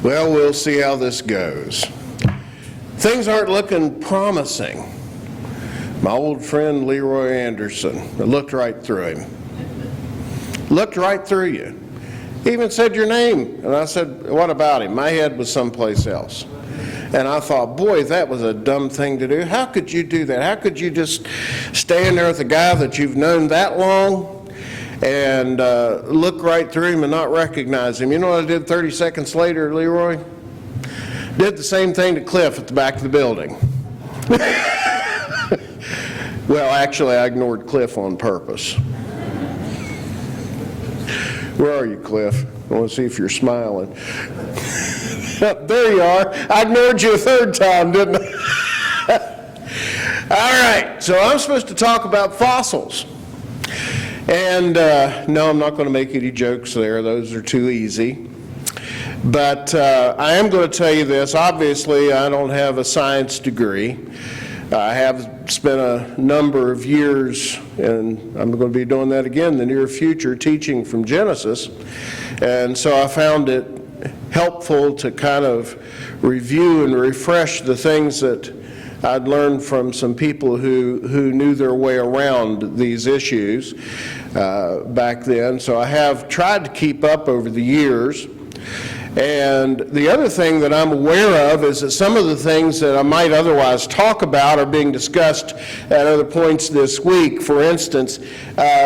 Well, we'll see how this goes. Things aren't looking promising. My old friend Leroy Anderson, I looked right through him. Looked right through you. He even said your name. And I said, what about him? My head was someplace else. And I thought, boy, that was a dumb thing to do. How could you do that? How could you just stand there with a guy that you've known that long and look right through him and not recognize him? You know what I did 30 seconds later, Leroy? Did the same thing to Cliff at the back of the building. Well, actually, I ignored Cliff on purpose. Where are you, Cliff? I want to see if you're smiling. There you are. I ignored you a third time, didn't I? All right, so I'm supposed to talk about fossils. And no, I'm not going to make any jokes there. Those are too easy. But I am going to tell you this. Obviously, I don't have a science degree. I have spent a number of years, and I'm going to be doing that again in the near future, teaching from Genesis. And so I found it helpful to kind of review and refresh the things that I'd learned from some people who knew their way around these issues back then. So I have tried to keep up over the years. And the other thing that I'm aware of is that some of the things that I might otherwise talk about are being discussed at other points this week. For instance,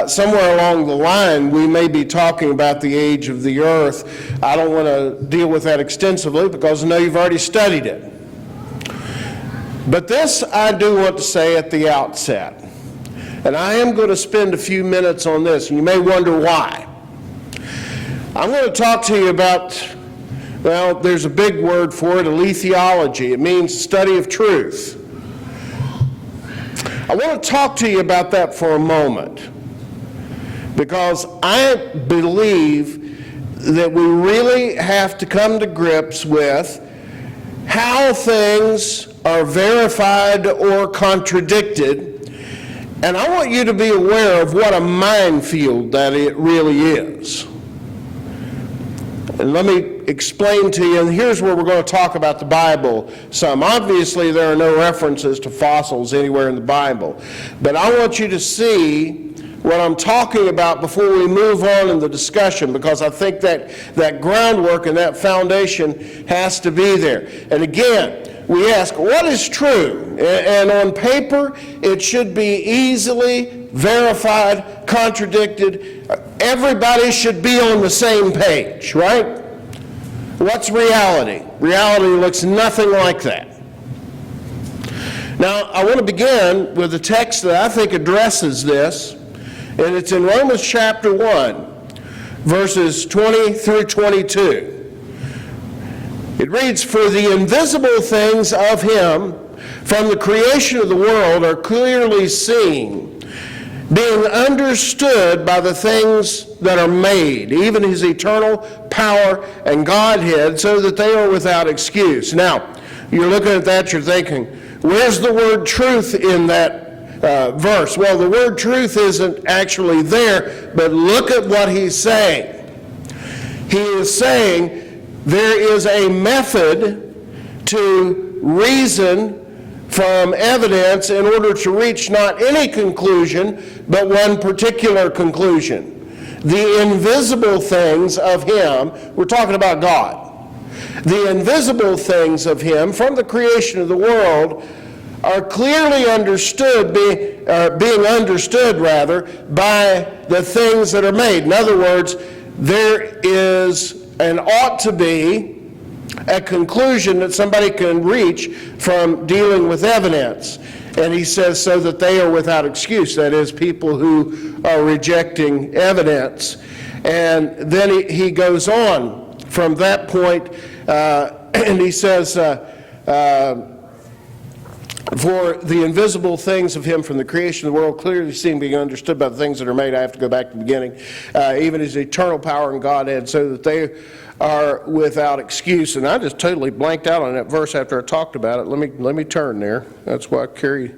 somewhere along the line, we may be talking about the age of the earth. I don't want to deal with that extensively because I know you've already studied it. But this I do want to say at the outset. And I am going to spend a few minutes on this, and you may wonder why. I'm going to talk to you about, well, there's a big word for it, aletheology. It means study of truth. I want to talk to you about that for a moment because I believe that we really have to come to grips with how things are verified or contradicted, and I want you to be aware of what a minefield that it really is. And let me explain to you, and here's where we're going to talk about the Bible some. Obviously, there are no references to fossils anywhere in the Bible, but I want you to see what I'm talking about before we move on in the discussion, because I think that groundwork and that foundation has to be there. And again, we ask, what is true? And on paper, it should be easily verified, contradicted. Everybody should be on the same page, right? What's reality? Reality looks nothing like that. Now, I want to begin with a text that I think addresses this, and it's in Romans chapter 1, verses 20 through 22. It reads, "For the invisible things of him from the creation of the world are clearly seen, being understood by the things that are made, even his eternal power and Godhead, so that they are without excuse." Now, you're looking at that, you're thinking, where's the word truth in that verse? Well, the word truth isn't actually there, but look at what he's saying. He is saying there is a method to reason from evidence in order to reach not any conclusion, but one particular conclusion. The invisible things of him, we're talking about God. The invisible things of him from the creation of the world are clearly understood, being understood rather, by the things that are made. In other words, there is and ought to be a conclusion that somebody can reach from dealing with evidence. And he says, so that they are without excuse. That is, people who are rejecting evidence. And then he goes on from that point, and he says, for the invisible things of him from the creation of the world clearly seen, being understood by the things that are made. I have to go back to the beginning. Even his eternal power and Godhead, so that they are without excuse. And I just totally blanked out on that verse after I talked about it. Let me turn there. That's why I carry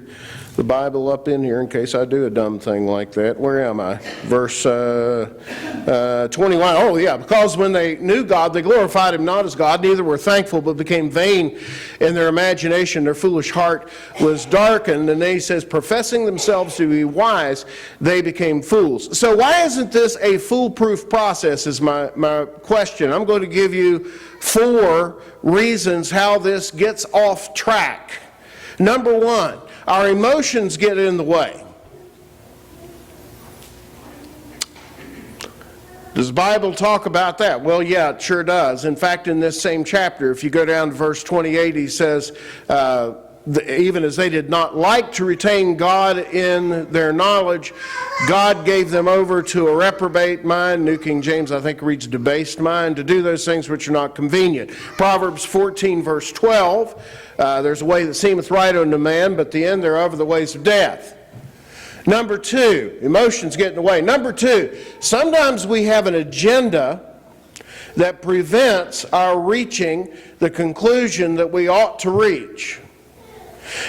the Bible up in here in case I do a dumb thing like that. Where am I? Verse 21. Oh, yeah. Because when they knew God, they glorified him not as God, neither were thankful, but became vain in their imagination. Their foolish heart was darkened. And then he says, professing themselves to be wise, they became fools. So why isn't this a foolproof process is my question. I'm going to give you 4 reasons how this gets off track. Number 1, our emotions get in the way. Does the Bible talk about that? Well, yeah, it sure does. In fact, in this same chapter, if you go down to verse 28, he says, even as they did not like to retain God in their knowledge, God gave them over to a reprobate mind. New King James, I think, reads debased mind, to do those things which are not convenient. Proverbs 14, verse 12, there's a way that seemeth right unto man, but the end thereof are the ways of death. Number 2, emotions get in the way. Number 2, sometimes we have an agenda that prevents our reaching the conclusion that we ought to reach.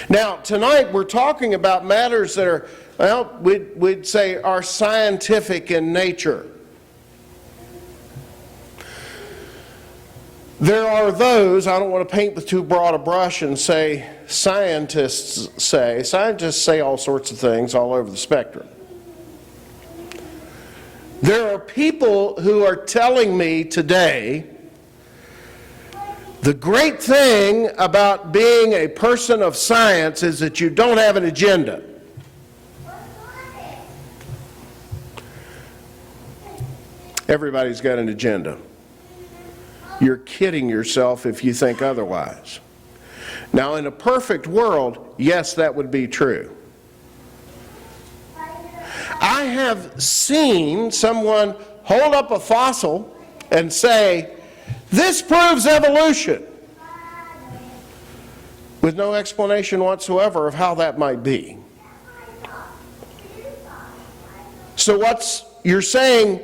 Now, tonight we're talking about matters that are, well, we'd say are scientific in nature. There are those, I don't want to paint with too broad a brush and say scientists say all sorts of things all over the spectrum. There are people who are telling me today the great thing about being a person of science is that you don't have an agenda. Everybody's got an agenda. You're kidding yourself if you think otherwise. Now, in a perfect world, yes, that would be true. I have seen someone hold up a fossil and say, this proves evolution, with no explanation whatsoever of how that might be. So you're saying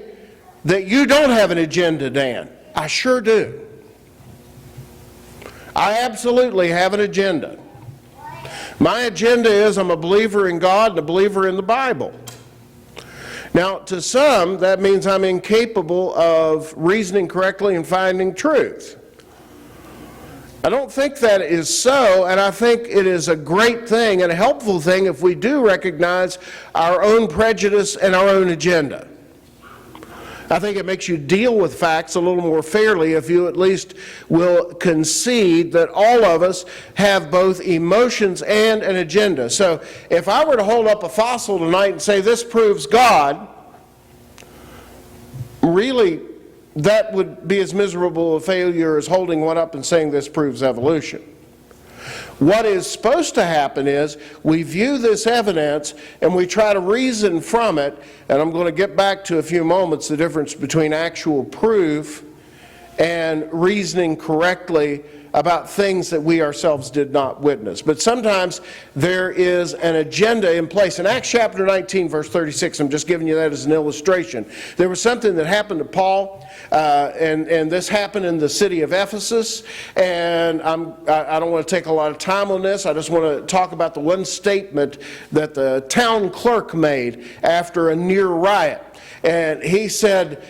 that you don't have an agenda, Dan? I sure do. I absolutely have an agenda. My agenda is I'm a believer in God and a believer in the Bible. Now, to some, that means I'm incapable of reasoning correctly and finding truth. I don't think that is so, and I think it is a great thing and a helpful thing if we do recognize our own prejudice and our own agenda. I think it makes you deal with facts a little more fairly if you at least will concede that all of us have both emotions and an agenda. So if I were to hold up a fossil tonight and say this proves God, really that would be as miserable a failure as holding one up and saying this proves evolution. What is supposed to happen is we view this evidence and we try to reason from it, and I'm going to get back to a few moments the difference between actual proof and reasoning correctly about things that we ourselves did not witness. But sometimes there is an agenda in place. In Acts chapter 19, verse 36, I'm just giving you that as an illustration. There was something that happened to Paul, and this happened in the city of Ephesus. And I don't want to take a lot of time on this. I just want to talk about the one statement that the town clerk made after a near riot. And he said,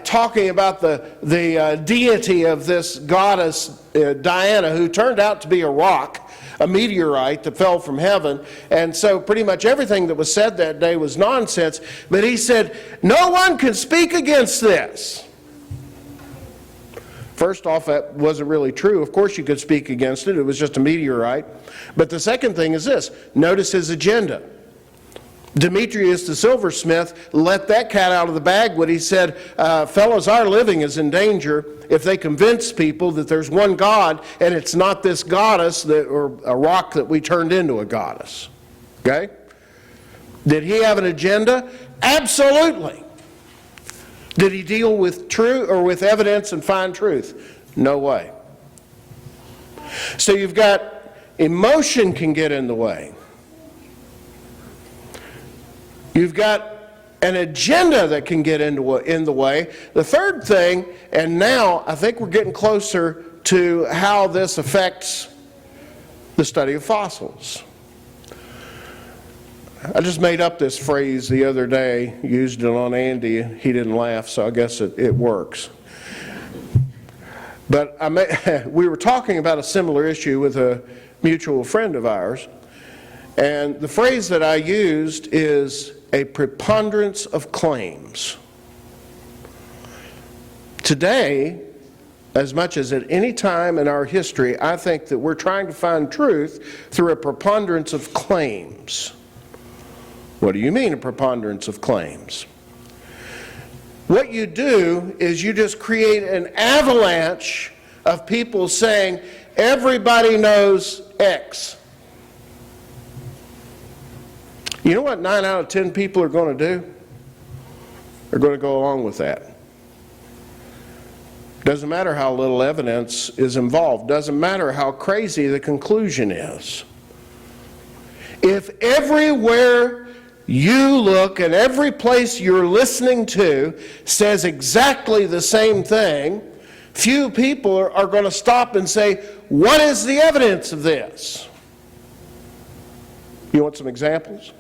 talking about the deity of this goddess Diana, who turned out to be a rock, a meteorite that fell from heaven. And so pretty much everything that was said that day was nonsense. But he said, no one can speak against this. First off, that wasn't really true. Of course you could speak against it. It was just a meteorite. But the second thing is this. Notice his agenda. Demetrius the silversmith let that cat out of the bag when he said, fellows, our living is in danger if they convince people that there's one God and it's not this goddess or a rock that we turned into a goddess. Okay? Did he have an agenda? Absolutely. Did he deal with truth or with evidence and find truth? No way. So you've got emotion can get in the way. You've got an agenda that can get in the way. The third thing, and now I think we're getting closer to how this affects the study of fossils. I just made up this phrase the other day, used it on Andy. He didn't laugh, so I guess it works. But we were talking about a similar issue with a mutual friend of ours, and the phrase that I used is a preponderance of claims. Today, as much as at any time in our history, I think that we're trying to find truth through a preponderance of claims. What do you mean, a preponderance of claims? What you do is you just create an avalanche of people saying, everybody knows X. You know what 9 out of 10 people are going to do? They're going to go along with that. Doesn't matter how little evidence is involved. Doesn't matter how crazy the conclusion is. If everywhere you look and every place you're listening to says exactly the same thing, few people are going to stop and say, what is the evidence of this? You want some examples?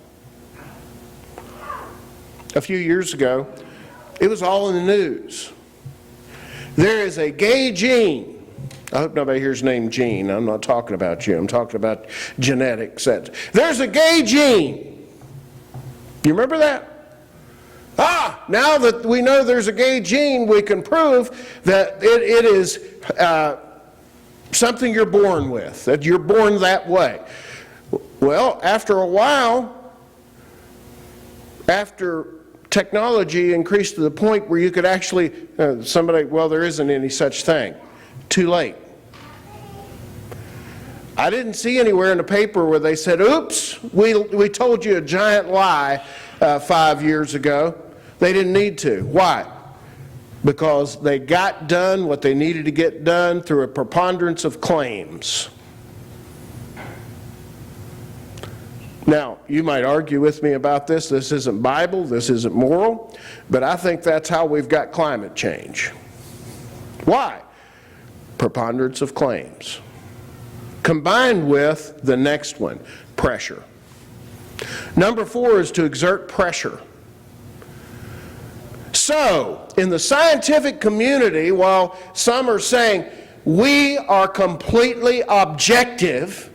A few years ago, it was all in the news. There is a gay gene. I hope nobody here's the name Gene. I'm not talking about you. I'm talking about genetics. There's a gay gene. You remember that? Now that we know there's a gay gene, we can prove that it is something you're born with, that you're born that way. Well, after a while, after technology increased to the point where you could actually, there isn't any such thing. Too late. I didn't see anywhere in the paper where they said, oops, we told you a giant lie 5 years ago. They didn't need to. Why? Because they got done what they needed to get done through a preponderance of claims. Now, you might argue with me about this. This isn't Bible, this isn't moral, but I think that's how we've got climate change. Why? Preponderance of claims. Combined with the next one, pressure. Number 4 is to exert pressure. So, in the scientific community, while some are saying we are completely objective,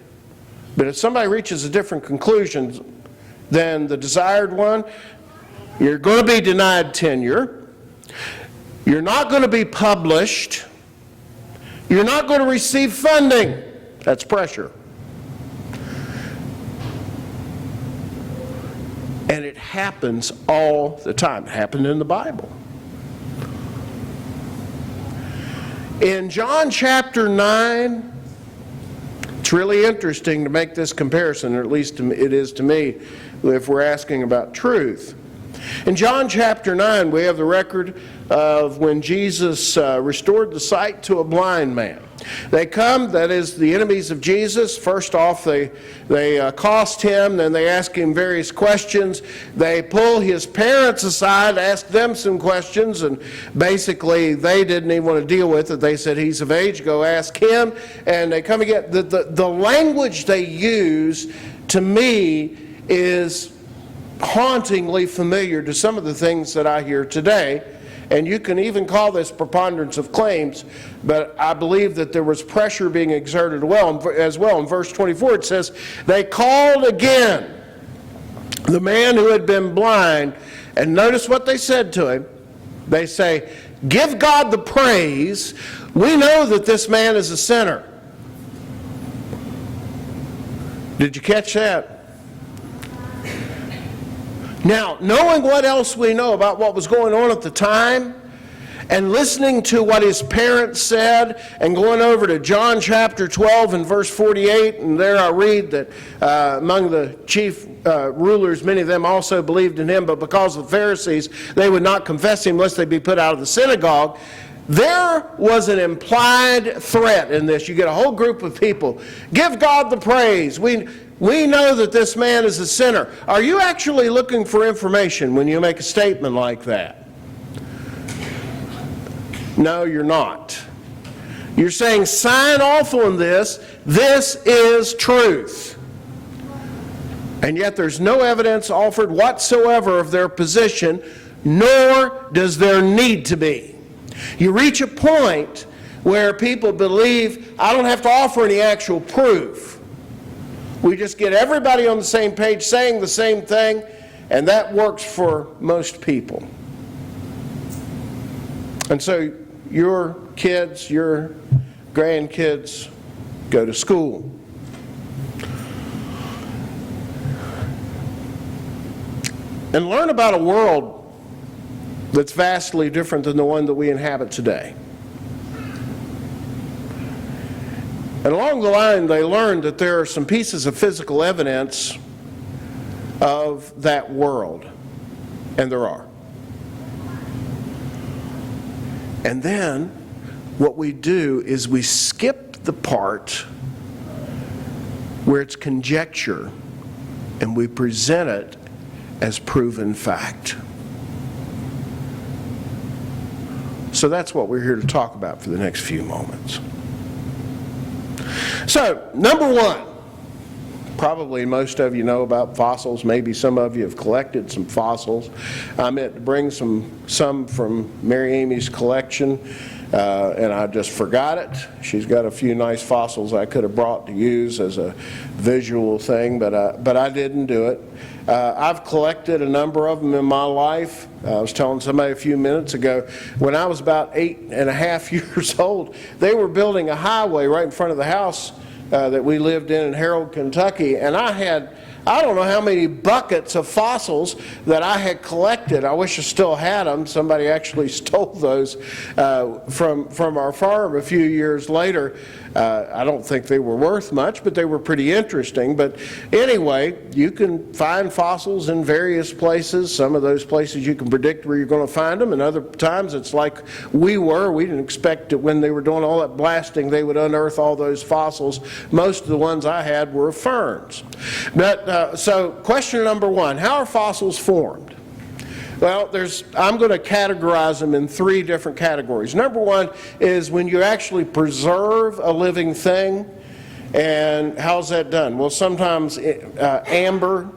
but if somebody reaches a different conclusion than the desired one, you're going to be denied tenure. You're not going to be published. You're not going to receive funding. That's pressure. And it happens all the time. It happened in the Bible. In John chapter 9, it's really interesting to make this comparison, or at least it is to me, if we're asking about truth. In John chapter 9, we have the record of when Jesus restored the sight to a blind man. They come, that is the enemies of Jesus. First off, they accost him, then they ask him various questions. They pull his parents aside, ask them some questions, and basically they didn't even want to deal with it. They said, he's of age, go ask him. And they come again. The language they use, to me, is hauntingly familiar to some of the things that I hear today. And you can even call this preponderance of claims, but I believe that there was pressure being exerted as well. In verse 24 it says, they called again the man who had been blind, and notice what they said to him. They say, give God the praise. We know that this man is a sinner. Did you catch that? Now, knowing what else we know about what was going on at the time, and listening to what his parents said, and going over to John chapter 12 and verse 48, and there I read that among the chief rulers, many of them also believed in him, but because of the Pharisees, they would not confess him lest they be put out of the synagogue. There was an implied threat in this. You get a whole group of people, give God the praise. We know that this man is a sinner. Are you actually looking for information when you make a statement like that? No, you're not. You're saying, sign off on this. This is truth. And yet there's no evidence offered whatsoever of their position, nor does there need to be. You reach a point where people believe, I don't have to offer any actual proof. We just get everybody on the same page saying the same thing, and that works for most people. And so your kids, your grandkids go to school. And learn about a world that's vastly different than the one that we inhabit today. And along the line, they learned that there are some pieces of physical evidence of that world. And there are. And then what we do is we skip the part where it's conjecture and we present it as proven fact. So that's what we're here to talk about for the next few moments. So, number one, probably most of you know about fossils. Maybe some of you have collected some fossils. I meant to bring some from Mary Amy's collection, and I just forgot it. She's got a few nice fossils I could have brought to use as a visual thing, but I didn't do it. I've collected a number of them in my life. I was telling somebody a few minutes ago, when I was about 8.5 years old, they were building a highway right in front of the house that we lived in Harold, Kentucky, and I don't know how many buckets of fossils that I had collected. I wish I still had them. Somebody actually stole those from our farm a few years later. I don't think they were worth much, but they were pretty interesting. But anyway, you can find fossils in various places. Some of those places you can predict where you're going to find them, and other times it's like we were. We didn't expect that when they were doing all that blasting they would unearth all those fossils. Most of the ones I had were of ferns. But so question number one, how are fossils formed? Well, I'm going to categorize them in three different categories. Number one is when you actually preserve a living thing. And how's that done? Well, sometimes amber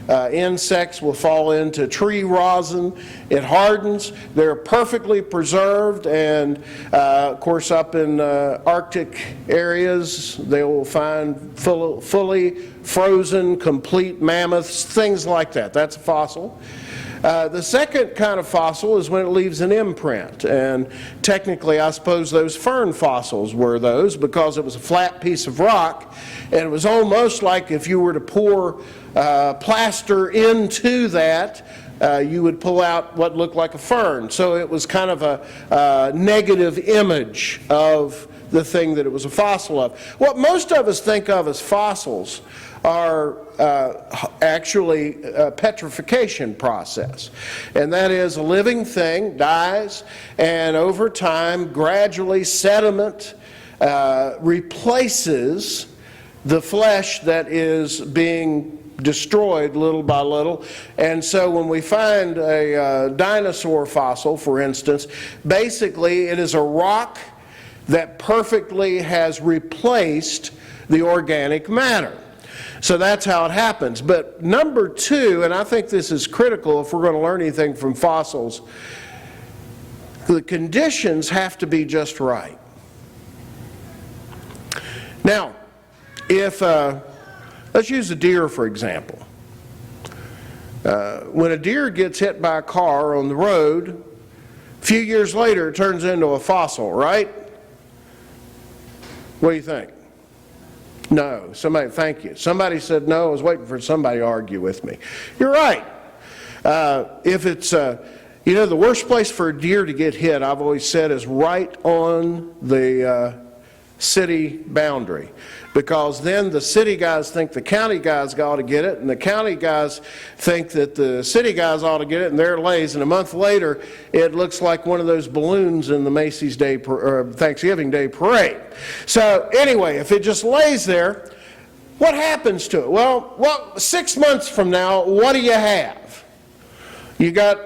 insects will fall into tree rosin. It hardens. They're perfectly preserved, and of course up in Arctic areas they will find fully frozen, complete mammoths, things like that. That's a fossil. The second kind of fossil is when it leaves an imprint, and technically I suppose those fern fossils were those, because it was a flat piece of rock and it was almost like if you were to pour plaster into that, you would pull out what looked like a fern. So it was kind of a negative image of the thing that it was a fossil of. What most of us think of as fossils are actually a petrification process. And that is, a living thing dies, and over time, gradually sediment replaces the flesh that is being destroyed little by little. And so when we find a dinosaur fossil, for instance, basically it is a rock that perfectly has replaced the organic matter. So that's how it happens. But number two, and I think this is critical if we're going to learn anything from fossils, the conditions have to be just right. Now, if, let's use a deer for example. When a deer gets hit by a car on the road, a few years later it turns into a fossil, right? What do you think? No. Somebody, thank you. Somebody said no. I was waiting for somebody to argue with me. You're right. If it's, you know, the worst place for a deer to get hit, I've always said, is right on the city boundary. Because then the city guys think the county guys ought to get it, and the county guys think that the city guys ought to get it, and there it lays. And a month later, it looks like one of those balloons in the Macy's Day or Thanksgiving Day parade. So anyway, if it just lays there, what happens to it? Well, 6 months from now, what do you have? You got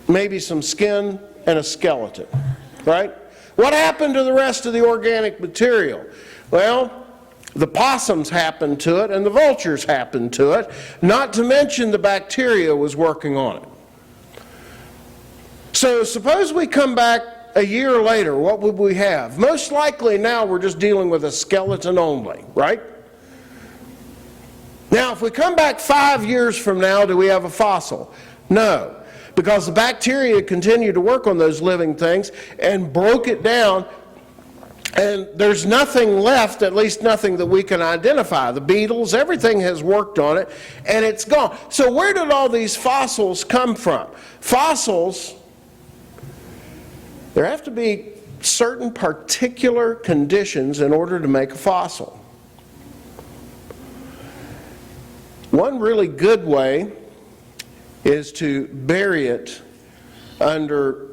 maybe some skin and a skeleton, right? What happened to the rest of the organic material? Well, The possums happened to it, and the vultures happened to it, not to mention the bacteria was working on it. So suppose we come back a year later, what would we have? Most likely now we're just dealing with a skeleton only, right? Now, if we come back 5 years from now, do we have a fossil? No, because the bacteria continued to work on those living things and broke it down, and there's nothing left, at least nothing that we can identify. The beetles, everything has worked on it, and it's gone. So where did all these fossils come from? Fossils, there have to be certain particular conditions in order to make a fossil. One really good way is to bury it under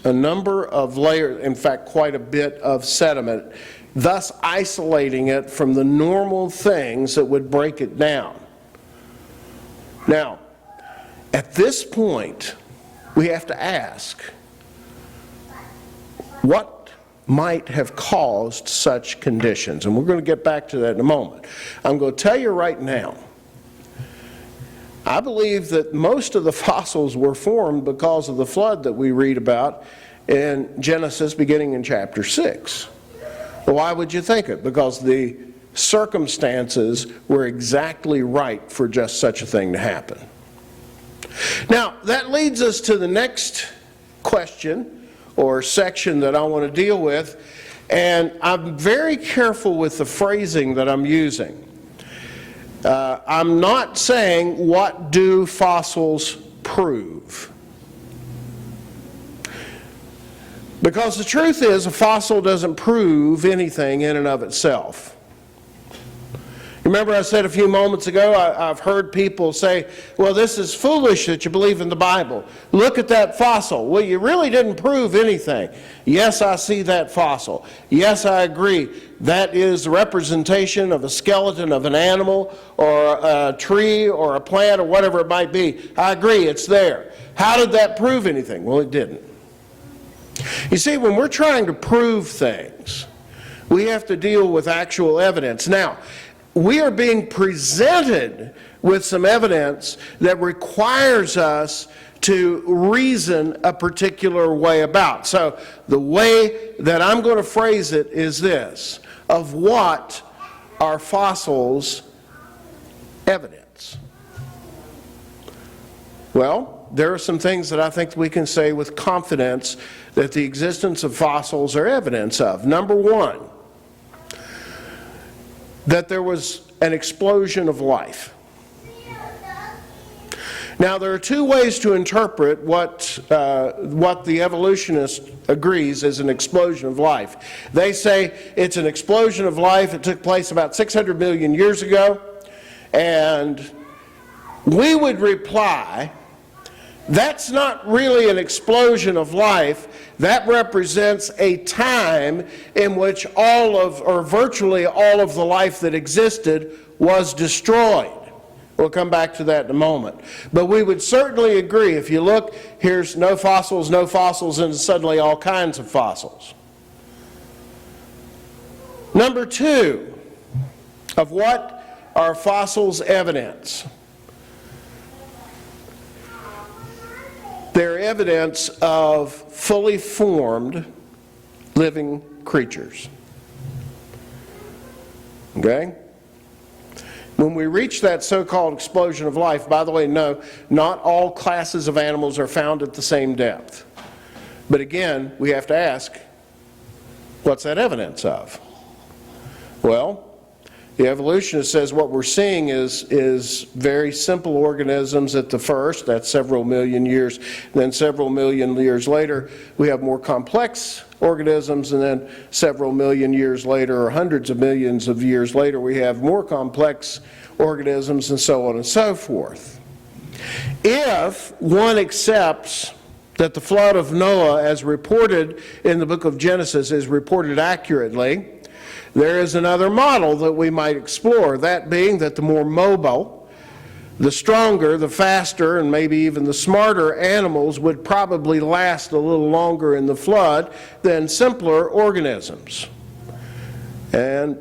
a number of layers, in fact quite a bit of sediment, thus isolating it from the normal things that would break it down. Now, at this point, we have to ask, what might have caused such conditions? And we're going to get back to that in a moment. I'm going to tell you right now, I believe that most of the fossils were formed because of the flood that we read about in Genesis beginning in chapter 6. Well, why would you think it? Because the circumstances were exactly right for just such a thing to happen. Now, that leads us to the next question or section that I want to deal with, and I'm very careful with the phrasing that I'm using. I'm not saying, what do fossils prove? Because the truth is, a fossil doesn't prove anything in and of itself. Remember I said a few moments ago, I've heard people say, well, this is foolish that you believe in the Bible. Look at that fossil. Well, you really didn't prove anything. Yes, I see that fossil. Yes, I agree. That is the representation of a skeleton of an animal or a tree or a plant or whatever it might be. I agree, it's there. How did that prove anything? Well, it didn't. You see, when we're trying to prove things, we have to deal with actual evidence. Now, we are being presented with some evidence that requires us to reason a particular way about. So the way that I'm going to phrase it is this: of what are fossils evidence? Well, there are some things that I think we can say with confidence that the existence of fossils are evidence of. Number one, that there was an explosion of life. Now, there are two ways to interpret what the evolutionist agrees is an explosion of life. They say it's an explosion of life. It took place about 600 million years ago. And we would reply, that's not really an explosion of life. That represents a time in which all of, or virtually all of the life that existed was destroyed. We'll come back to that in a moment. But we would certainly agree, if you look, here's no fossils, and suddenly all kinds of fossils. Number two, of what are fossils evidence? They're evidence of fully formed living creatures. Okay? When we reach that so-called explosion of life, by the way, no, not all classes of animals are found at the same depth. But again, we have to ask, what's that evidence of? Well, the evolutionist says what we're seeing is very simple organisms at the first, that's several million years. Then several million years later, we have more complex organisms, and then several million years later, or hundreds of millions of years later, we have more complex organisms, and so on and so forth. If one accepts that the flood of Noah, as reported in the book of Genesis, is reported accurately, there is another model that we might explore, that being that the more mobile, the stronger, the faster, and maybe even the smarter animals would probably last a little longer in the flood than simpler organisms. And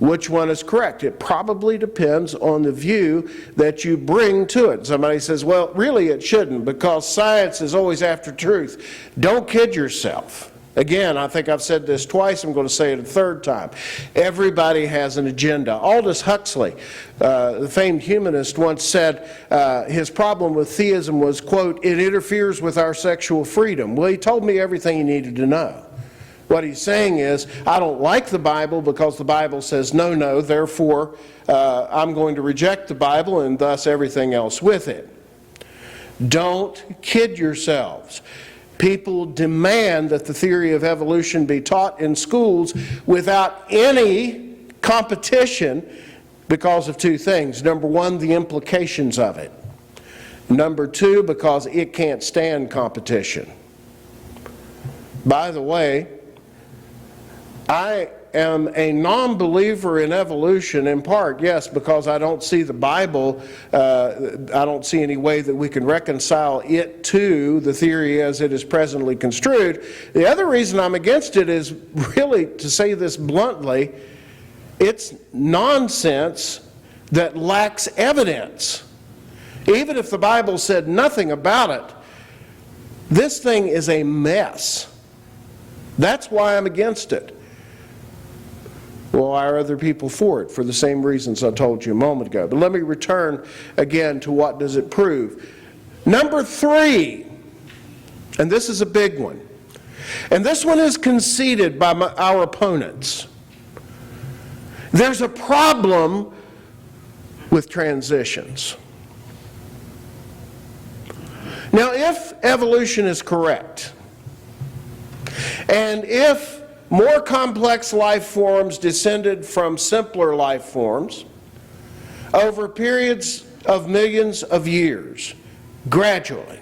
which one is correct? It probably depends on the view that you bring to it. Somebody says, well, really it shouldn't, because science is always after truth. Don't kid yourself. Again, I think I've said this twice, I'm going to say it a third time. Everybody has an agenda. Aldous Huxley, the famed humanist, once said his problem with theism was, quote, it interferes with our sexual freedom. Well, he told me everything he needed to know. What he's saying is, I don't like the Bible because the Bible says no, therefore I'm going to reject the Bible and thus everything else with it. Don't kid yourselves. People demand that the theory of evolution be taught in schools without any competition because of two things. Number one, the implications of it. Number two, because it can't stand competition. By the way, I am a non-believer in evolution in part, yes, because I don't see the Bible, I don't see any way that we can reconcile it to the theory as it is presently construed. The other reason I'm against it is really, to say this bluntly, it's nonsense that lacks evidence. Even if the Bible said nothing about it, this thing is a mess. That's why I'm against it. Well, why are other people for it? For the same reasons I told you a moment ago. But let me return again to what does it prove. Number three, and this is a big one, and this one is conceded by our opponents. There's a problem with transitions. Now, if evolution is correct, and if more complex life forms descended from simpler life forms over periods of millions of years, gradually,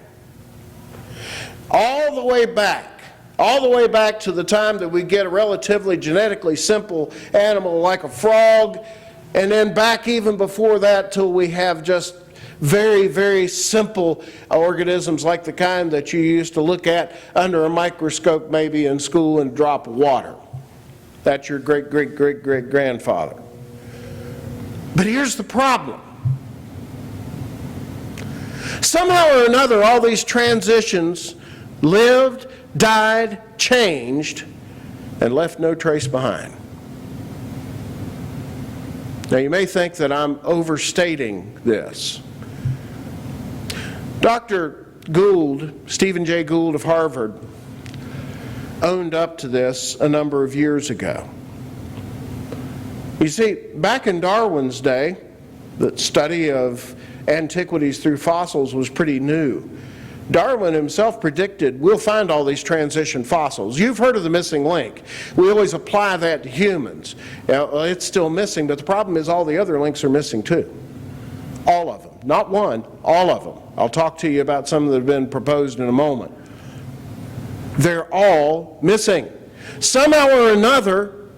all the way back to the time that we get a relatively genetically simple animal like a frog, and then back even before that till we have just very, very simple organisms like the kind that you used to look at under a microscope maybe in school and drop water. That's your great-great-great-great-grandfather. But here's the problem. Somehow or another, all these transitions lived, died, changed, and left no trace behind. Now, you may think that I'm overstating this. Dr. Gould, Stephen Jay Gould of Harvard, owned up to this a number of years ago. You see, back in Darwin's day, the study of antiquities through fossils was pretty new. Darwin himself predicted we'll find all these transition fossils. You've heard of the missing link. We always apply that to humans. Now, it's still missing, but the problem is all the other links are missing too. All of them. Not one, all of them. I'll talk to you about some that have been proposed in a moment. They're all missing. Somehow or another,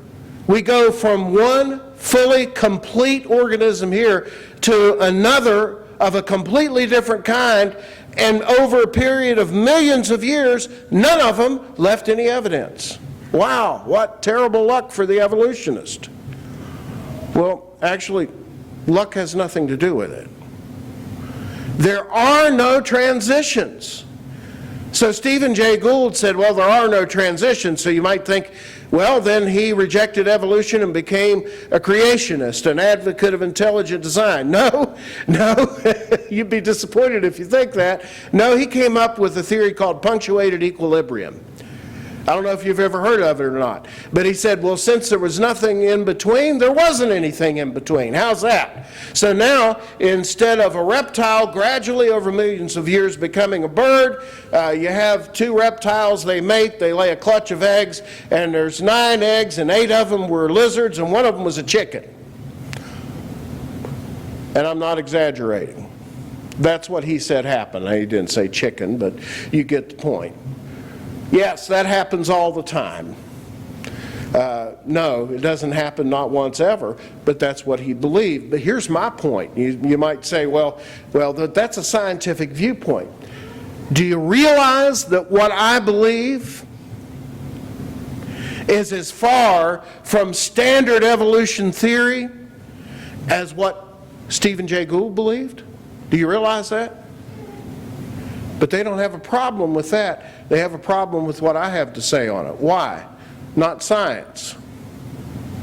we go from one fully complete organism here to another of a completely different kind, and over a period of millions of years, none of them left any evidence. Wow, what terrible luck for the evolutionist. Well, actually, luck has nothing to do with it. There are no transitions. So Stephen Jay Gould said, well, there are no transitions. So you might think, well, then he rejected evolution and became a creationist, an advocate of intelligent design. No, you'd be disappointed if you think that. No, he came up with a theory called punctuated equilibrium. I don't know if you've ever heard of it or not. But he said, well, since there was nothing in between, there wasn't anything in between. How's that? So now, instead of a reptile gradually over millions of years becoming a bird, you have two reptiles, they mate, they lay a clutch of eggs, and there's 9 eggs, and 8 of them were lizards, and 1 of them was a chicken. And I'm not exaggerating. That's what he said happened. He didn't say chicken, but you get the point. Yes, that happens all the time. No, it doesn't happen not once ever, but that's what he believed. But here's my point. You might say, well, that's a scientific viewpoint. Do you realize that what I believe is as far from standard evolution theory as what Stephen Jay Gould believed. Do you realize that? But they don't have a problem with that. They have a problem with what I have to say on it. Why? Not science.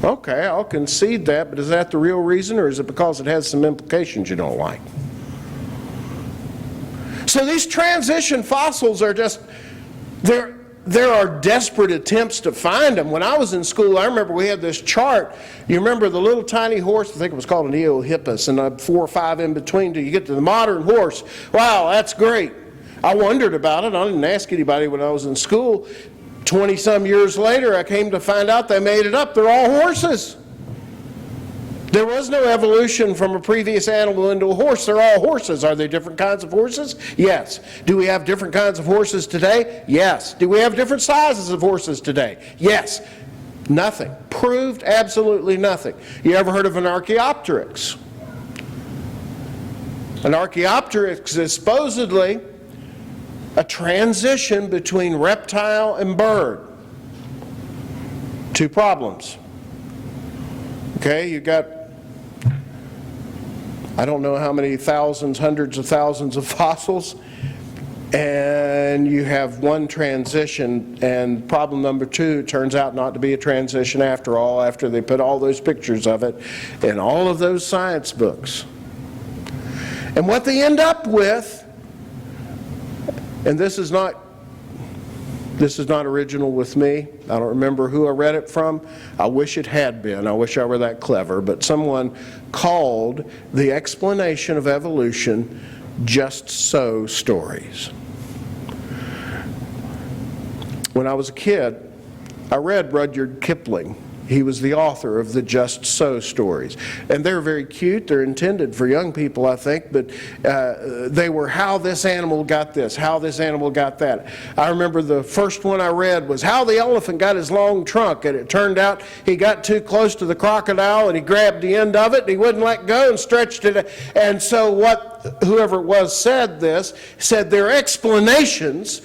Okay, I'll concede that, but is that the real reason, or is it because it has some implications you don't like? So these transition fossils are just, there are desperate attempts to find them. When I was in school, I remember we had this chart. You remember the little tiny horse? I think it was called an Eohippus, and 4 or 5 in between till you get to the modern horse. Wow, that's great. I wondered about it. I didn't ask anybody when I was in school. 20-some years later, I came to find out they made it up. They're all horses. There was no evolution from a previous animal into a horse. They're all horses. Are they different kinds of horses? Yes. Do we have different kinds of horses today? Yes. Do we have different sizes of horses today? Yes. Nothing. Proved absolutely nothing. You ever heard of an Archaeopteryx? An Archaeopteryx is supposedly a transition between reptile and bird. 2 problems. Okay, you got, I don't know how many thousands, hundreds of thousands of fossils, and you have one transition, and problem number 2 turns out not to be a transition after all, after they put all those pictures of it in all of those science books. And what they end up with, and this is not original with me. I don't remember who I read it from. I wish it had been. I wish I were that clever. But someone called the explanation of evolution just so stories. When I was a kid, I read Rudyard Kipling. He was the author of the Just So stories. And they're very cute. They're intended for young people, I think, but they were how this animal got this, how this animal got that. I remember the first one I read was how the elephant got his long trunk, and it turned out he got too close to the crocodile and he grabbed the end of it and he wouldn't let go and stretched it. And so whoever it was said this, said their explanations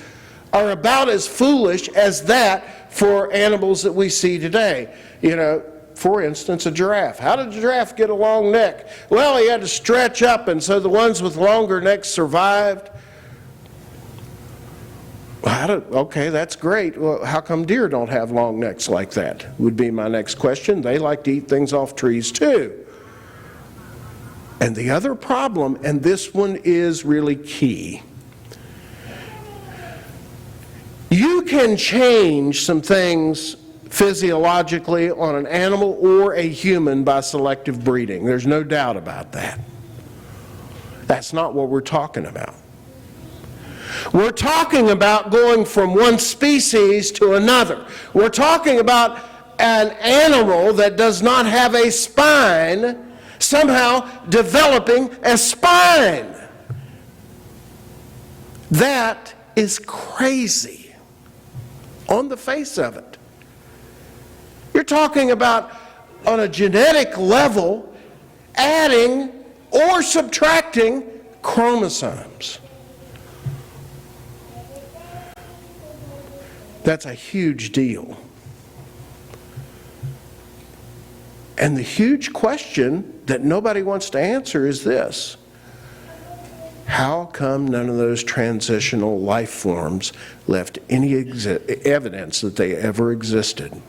are about as foolish as that for animals that we see today. You know, for instance, a giraffe. How did a giraffe get a long neck? Well, he had to stretch up, and so the ones with longer necks survived. Okay, that's great. Well, how come deer don't have long necks like that? Would be my next question. They like to eat things off trees too. And the other problem, and this one is really key, you can change some things physiologically on an animal or a human by selective breeding. There's no doubt about that. That's not what we're talking about. We're talking about going from one species to another. We're talking about an animal that does not have a spine somehow developing a spine. That is crazy on the face of it. You're talking about, on a genetic level, adding or subtracting chromosomes. That's a huge deal. And the huge question that nobody wants to answer is this: how come none of those transitional life forms left any evidence that they ever existed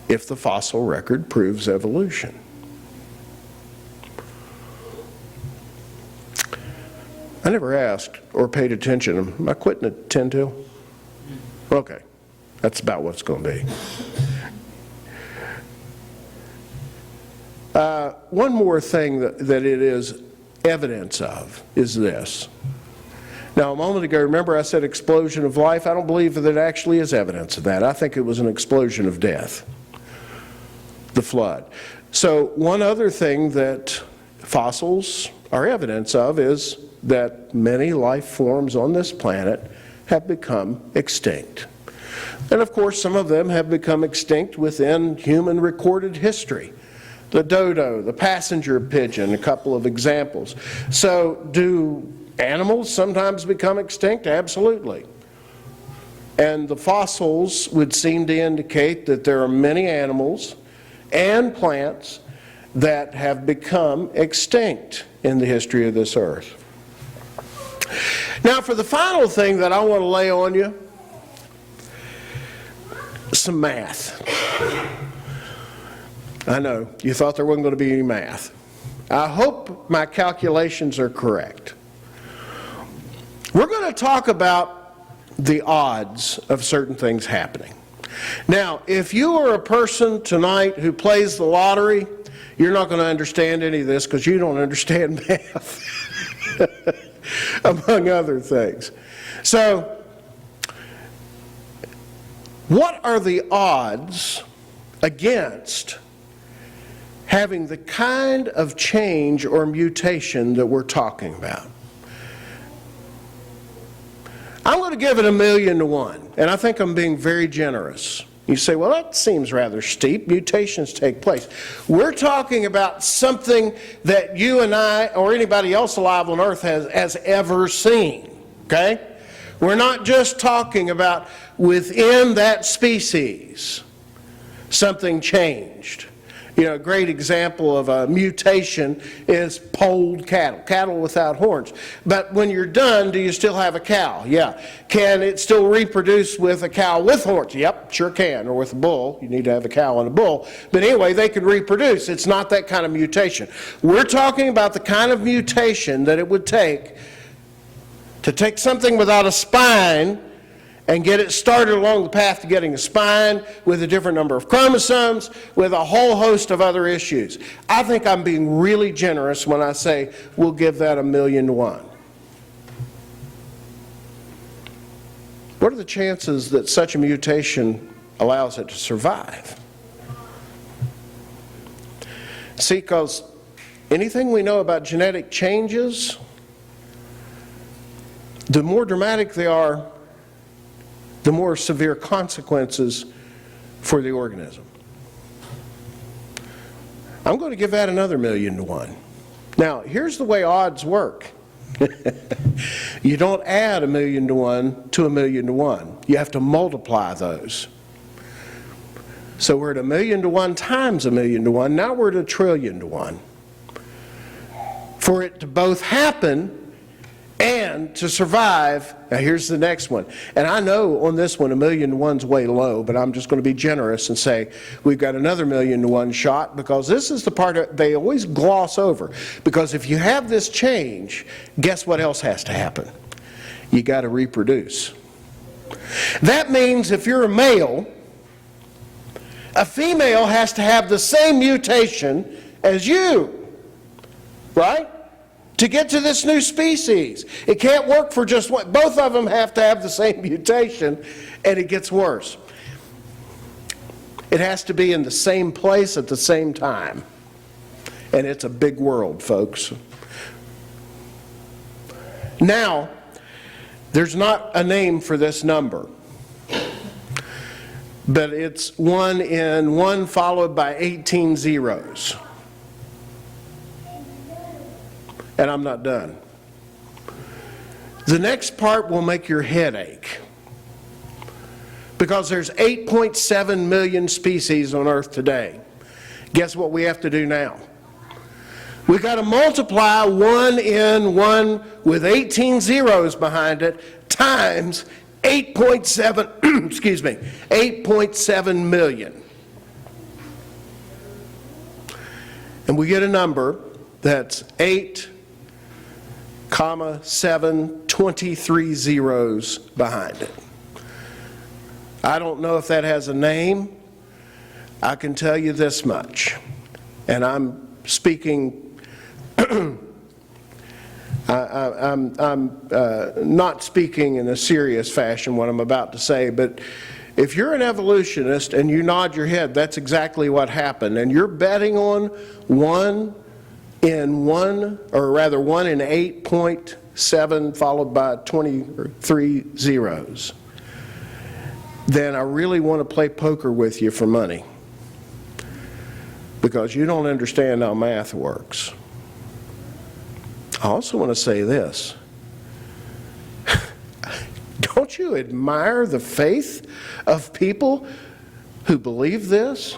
if the fossil record proves evolution? I never asked or paid attention. Am I quitting at 10 till? Okay, that's about what it's going to be. One more thing that it is evidence of is this. Now, a moment ago, remember I said explosion of life? I don't believe that it actually is evidence of that. I think it was an explosion of death, the flood. So one other thing that fossils are evidence of is that many life forms on this planet have become extinct. And of course, some of them have become extinct within human recorded history. The dodo, the passenger pigeon, a couple of examples. So do animals sometimes become extinct? Absolutely. And the fossils would seem to indicate that there are many animals and plants that have become extinct in the history of this earth. Now, for the final thing that I want to lay on you, some math. I know, you thought there wasn't going to be any math. I hope my calculations are correct. We're going to talk about the odds of certain things happening. Now, if you are a person tonight who plays the lottery, you're not going to understand any of this because you don't understand math, among other things. So, what are the odds against having the kind of change or mutation that we're talking about? I'm going to give it 1,000,000 to 1, and I think I'm being very generous. You say, well, that seems rather steep. Mutations take place. We're talking about something that you and I, or anybody else alive on earth has ever seen, okay? We're not just talking about within that species something changed. You know, a great example of a mutation is polled cattle, cattle without horns. But when you're done, do you still have a cow? Yeah. Can it still reproduce with a cow with horns? Yep, sure can. Or with a bull. You need to have a cow and a bull. But anyway, they can reproduce. It's not that kind of mutation. We're talking about the kind of mutation that it would take to take something without a spine and get it started along the path to getting a spine with a different number of chromosomes, with a whole host of other issues. I think I'm being really generous when I say we'll give that 1,000,000 to 1. What are the chances that such a mutation allows it to survive? See, because anything we know about genetic changes, the more dramatic they are, the more severe consequences for the organism. I'm going to give that another 1,000,000 to 1. Now, here's the way odds work. You don't add 1,000,000 to 1 to 1,000,000 to 1. You have to multiply those. So we're at 1,000,000 to 1 times 1,000,000 to 1. Now we're at 1,000,000,000,000 to 1. For it to both happen and to survive, now here's the next one. And I know on this one 1,000,000 to 1's way low, but I'm just going to be generous and say we've got another 1,000,000 to 1 shot, because this is the part they always gloss over. Because if you have this change, guess what else has to happen? You got to reproduce. That means if you're a male, a female has to have the same mutation as you, right? To get to this new species. It can't work for just one. Both of them have to have the same mutation, and it gets worse. It has to be in the same place at the same time. And it's a big world, folks. Now, there's not a name for this number, but it's 1 in 1 followed by 18 zeros. And I'm not done. The next part will make your head ache. Because there's 8.7 million species on Earth today. Guess what we have to do now? We've got to multiply 1 in 1 with 18 zeros behind it times 8.7, excuse me, 8.7 million. And we get a number that's 8,723 zeros behind it. I don't know if that has a name. I can tell you this much, and I'm speaking, I'm not speaking in a serious fashion what I'm about to say, but if you're an evolutionist and you nod your head, that's exactly what happened, and you're betting on 1 in 1, or rather 1 in 8.7 followed by 23 zeros, then I really want to play poker with you for money, because you don't understand how math works. I also want to say this. Don't you admire the faith of people who believe this?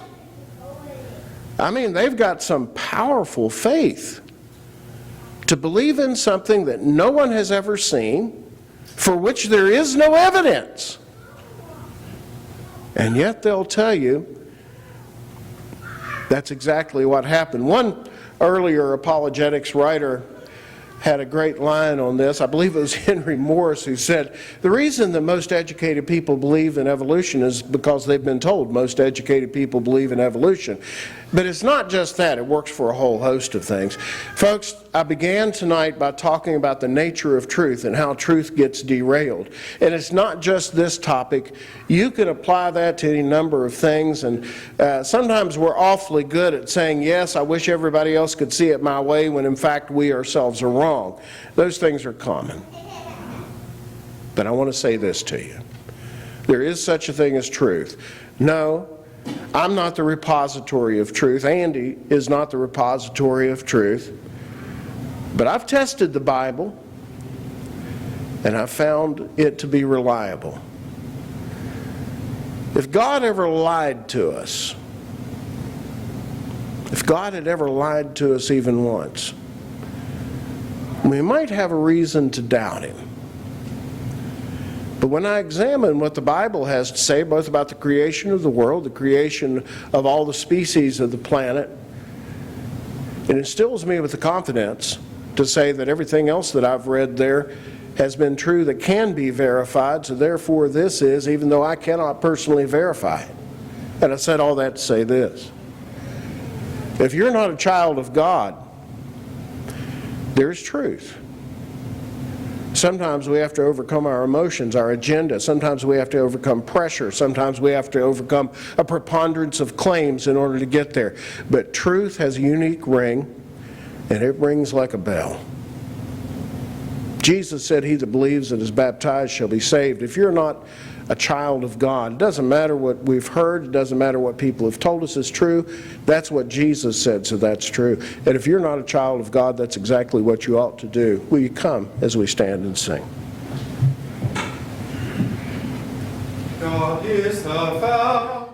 I mean, they've got some powerful faith to believe in something that no one has ever seen, for which there is no evidence. And yet they'll tell you that's exactly what happened. One earlier apologetics writer had a great line on this. I believe it was Henry Morris who said, the reason that most educated people believe in evolution is because they've been told most educated people believe in evolution. But it's not just that. It works for a whole host of things. Folks, I began tonight by talking about the nature of truth and how truth gets derailed. And it's not just this topic. You can apply that to any number of things. And sometimes we're awfully good at saying, yes, I wish everybody else could see it my way, when in fact we ourselves are wrong. Those things are common. But I want to say this to you. There is such a thing as truth. No, I'm not the repository of truth. Andy is not the repository of truth. But I've tested the Bible, and I've found it to be reliable. If God ever lied to us, if God had ever lied to us even once, we might have a reason to doubt him. But when I examine what the Bible has to say, both about the creation of the world, the creation of all the species of the planet, it instills me with the confidence to say that everything else that I've read there has been true that can be verified, so therefore this is, even though I cannot personally verify it. And I said all that to say this. If you're not a child of God, there's truth. Sometimes we have to overcome our emotions, our agenda. Sometimes we have to overcome pressure. Sometimes we have to overcome a preponderance of claims in order to get there. But truth has a unique ring, and it rings like a bell. Jesus said, he that believes and is baptized shall be saved. If you're not a child of God, it doesn't matter what we've heard, it doesn't matter what people have told us is true. That's what Jesus said, so that's true. And if you're not a child of God, that's exactly what you ought to do. Will you come as we stand and sing? God is the fountain.